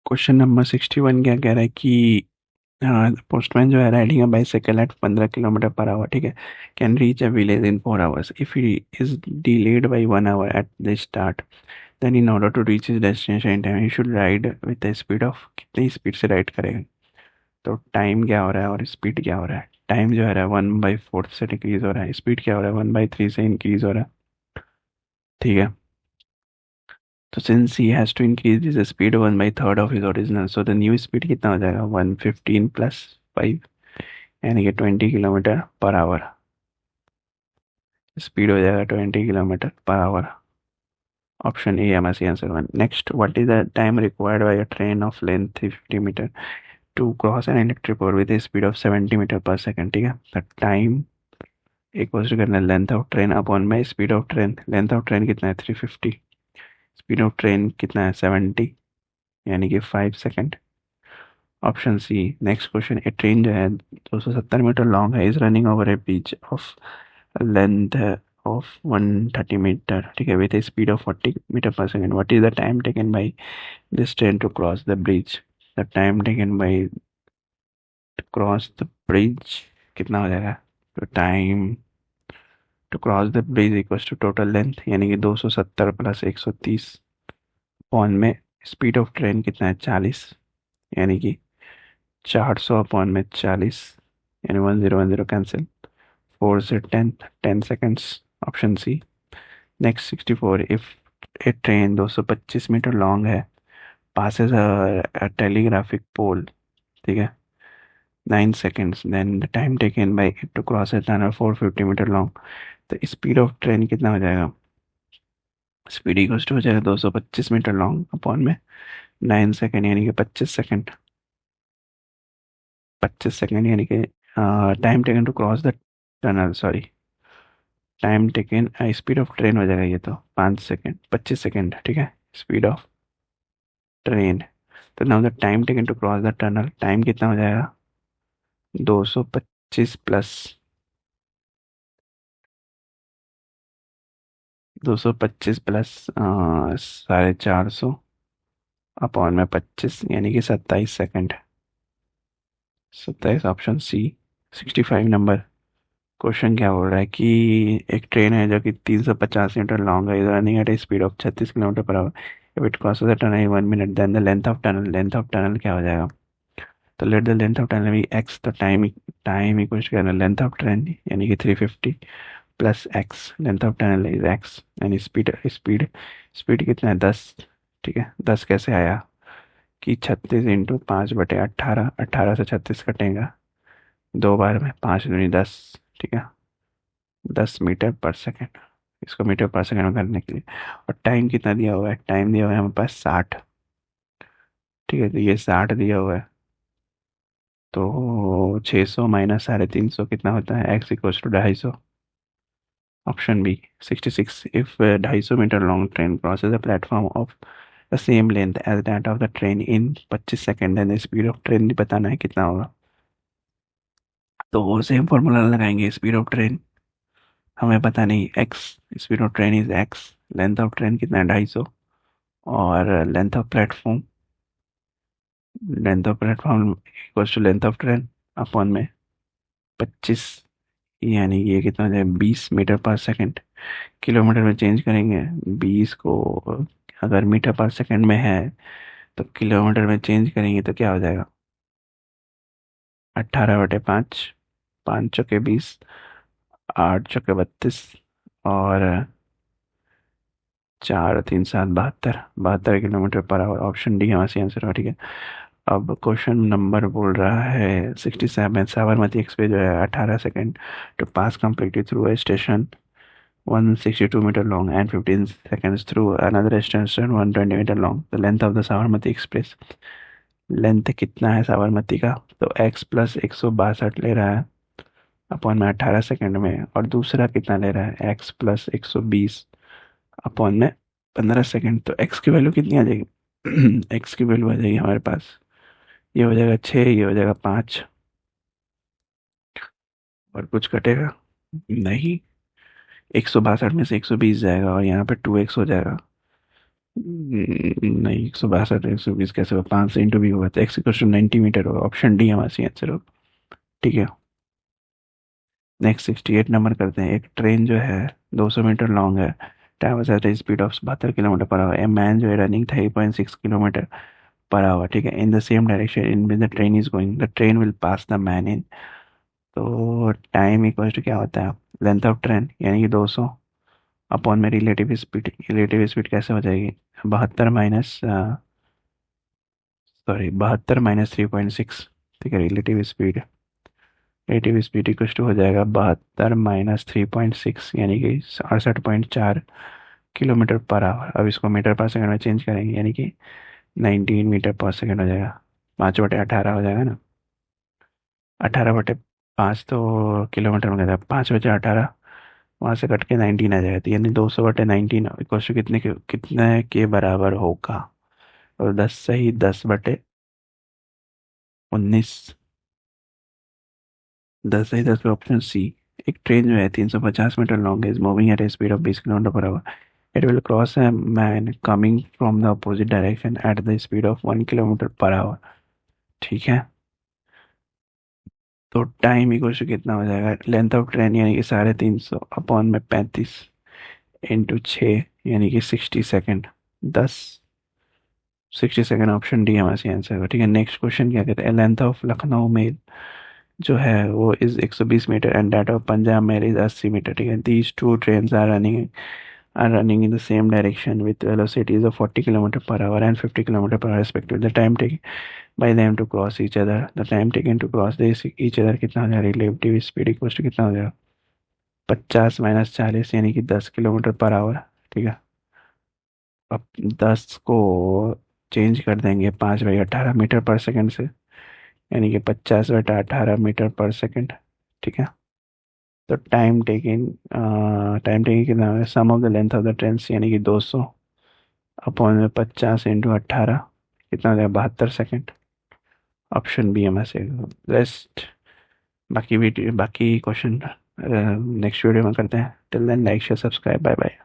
Question number 61 क्या कह रहा है कि पोस्टमैन जो है riding a bicycle at 15 kilometre per hour, ठीक है, can reach a village in 4 hours if he is delayed by 1 hour at the start, then in order to reach his destination in time he should ride with the speed of, कितनी speed से ride करेगा। तो time क्या हो रहा है और speed क्या हो रहा है। टाइम जो है 1/4 से डिक्रीज हो रहा है, स्पीड क्या हो रहा है 1/3 से इंक्रीज हो रहा है। ठीक है, तो since he has to increase his speed 1/3 of his original, so the new speed कितना हो जाएगा 115 प्लस 5, यानी कि 20 किलोमीटर पर आवर। स्पीड हो जाएगा 20 kilometre per our. Option A हमारा सही answer one. Next, what is the time required by a train of length 350 metre to cross an electric pole with speed of 70 metre per second. ठीक है, the time equals to करना length of train upon में speed of train. Length of train कितना है 350, speed of train कितना है 70, यानी कि 5 second. Option C. Next question, a train जो है 270 मीटर लॉन्ग है, is running over a bridge of length of 130 meter, ठीक है, with a speed of 40 meter per second. What is the time taken by this train to cross the bridge? The time taken by to cross the bridge कितना हो जाएगा। तो time to cross the bridge equals to total length, यानी कि 270 plus 130 upon में speed of train कितना है 40, यानी कि 400 अपॉन में 40, यानी 1010 कैंसिल। 4 से 10, 10 seconds. Option C. Next 64, if a train 225 metre long है, passes a telegraphic pole, ठीक है, 9 seconds, then the time taken by it to cross a tunnel 450 metre long, तो स्पीड ऑफ ट्रेन कितना हो जाएगा। स्पीड इक्वल्स टू हो जाएगा 225 metre long upon में 9 सेकेंड, यानी कि 25 सेकेंड। 25 सेकेंड यानी कि time taken to cross the tunnel, sorry, time taken speed of train हो जाएगा ये तो 5 सेकेंड, 25 सेकेंड, ठीक है, स्पीड ऑफ ट्रेन। तो now the time taken to cross the tunnel, time कितना हो जाएगा 225 प्लस 225 प्लस 450 अपॉन में 25, यानी कि 27 second. 27, option C. 65 number question क्या बोल रहा है कि एक ट्रेन है जो कि 350 मीटर लॉन्ग है, running at a speed of 36 kilometre per hour, if it crosses the tunnel in 1 minute, then the length of tunnel, length of tunnel क्या हो जाएगा। तो let the length of tunnel be X, तो time time equal to length of train, यानी कि 350 plus X, length of tunnel is X, यानी speed speed speed कितना है 10। ठीक है, 10 कैसे आया कि 36 × 5/18, 18 से 36 कटेगा 2 बार में, 5 दूनी 10, ठीक है, 10 मीटर पर सेकेंड। इसको मीटर पर सेकेंड में करने के लिए, और टाइम कितना दिया हुआ है, टाइम दिया हुआ है हमारे पास 60। ठीक है, तो ये 60 दिया हुआ है, तो 600 माइनस 350 कितना होता है, X equals to 250। Option B. 66, if 250 metre long train crosses a platform of the same length as that of the train in 25 second, then speed of train बताना है कितना होगा। तो वो सेम फॉर्मूला लगाएंगे, स्पीड ऑफ ट्रेन हमें पता नहीं, X, speed of train is X, length of train कितना है 250, और length of platform equals to length of train upon में 25, यानी ये कितना हो जाए 20 मीटर पर सेकेंड। किलोमीटर में चेंज करेंगे 20 को, अगर मीटर पर सेकेंड में है तो किलोमीटर में चेंज करेंगे तो क्या हो जाएगा 18/5, 5 चौके 20, 8 चौके 32, और 4 और 3 7 72, 72 kilometre per our. Option D हमारा सही आंसर है। ठीक है, अब क्वेश्चन नंबर बोल रहा है 67, साबरमती एक्सप्रेस जो है 18 second to pass completely through a station 162 metre long and 15 seconds through another station 120 metre long, the length of the Sabarmati express. लेंथ कितना है साबरमती का, तो x प्लस 162 ले रहा है अपॉन में 18 सेकेंड में, और दूसरा कितना ले रहा है x प्लस 120 अपॉन में 15 सेकेंड। तो x की वैल्यू कितनी आ जाएगी x की वैल्यू आ जाएगी हमारे पास, ये हो जाएगा 6, ये हो जाएगा 5, और कुछ कटेगा नहीं, 162 में से 120 जाएगा और यहाँ पे 2x हो जाएगा, नहीं, 162 120 कैसे होगा, 5 से इंटू भी होगा तो एक्स इक्वल टू 90 मीटर होगा। ऑप्शन डी हमारा सही आंसर होगा। ठीक है, नेक्स्ट 68 नंबर करते हैं। एक ट्रेन जो है 200 मीटर लॉन्ग है, travels at a speed of 72 kilometre per hour. A man जो है रनिंग 3.6 किलोमीटर पर आवर, ठीक है, in the same direction in which the train is going, the train will pass the man in. तो time equal to क्या होता है, length of train यानी कि 200 अपॉन में रिलेटिव स्पीड। रिलेटिव स्पीड कैसे हो जाएगी, 72 माइनस, सॉरी 72 माइनस 3.6, ठीक है। रिलेटिव स्पीड इक्वल टू हो जाएगा 72 माइनस 3.6 यानी कि 68.4 किलोमीटर पर आवर। अब इसको मीटर पर सेकंड में चेंज करेंगे यानी कि 19 मीटर पर सेकंड हो जाएगा। 5/18 हो जाएगा ना, 18/5 तो किलोमीटर में गया, 5/18 वहाँ से कट के 19 आ जाएगा, तो यानी 200/19 इक्वल टू कितने के बराबर होगा। और 10 सही 10 पे ऑप्शन सी। एक ट्रेन जो है 350 metre long is moving at a speed of 20 kilometre per hour. It will cross a man coming from the opposite direction at the speed of 1 kilometre per hour. ठीक है, तो time equal to कितना हो जाएगा, length of train यानी कि 350 upon में 35 into 6 यानी कि 60 सेकेंड। 10 60 सेकेंड, ऑप्शन डी हमारे आंसर होगा। ठीक है, नेक्स्ट क्वेश्चन क्या कहते हैं, लेंथ ऑफ लखनऊ मेल जो है वो is 120 metre and that of Punjab mail is 80 metre. ठीक है, these two trains are running in the same direction with velocities of 40 kilometre per hour and 50 kilometre per hour respectively. The time taken by them to cross each other, the time taken to cross this each other कितना हो जाएगा, relative speed equal to कितना हो जाएगा, 50 minus 40 यानी कि 10 kilometre per hour. ठीक है, अब 10 को चेंज कर देंगे 5/18 मीटर पर सेकंड से, यानी कि 50/18 मीटर पर सेकंड। ठीक है, तो टाइम टेकिंग कितना है, sum of the length of the train यानी कि 200 अपॉन में 50 इंटू 18 कितना हो जाएगा, 72 सेकेंड। ऑप्शन बी हमारे से रेस्ट। बाकी क्वेश्चन नेक्स्ट वीडियो में करते हैं। Till then like share subscribe, bye bye.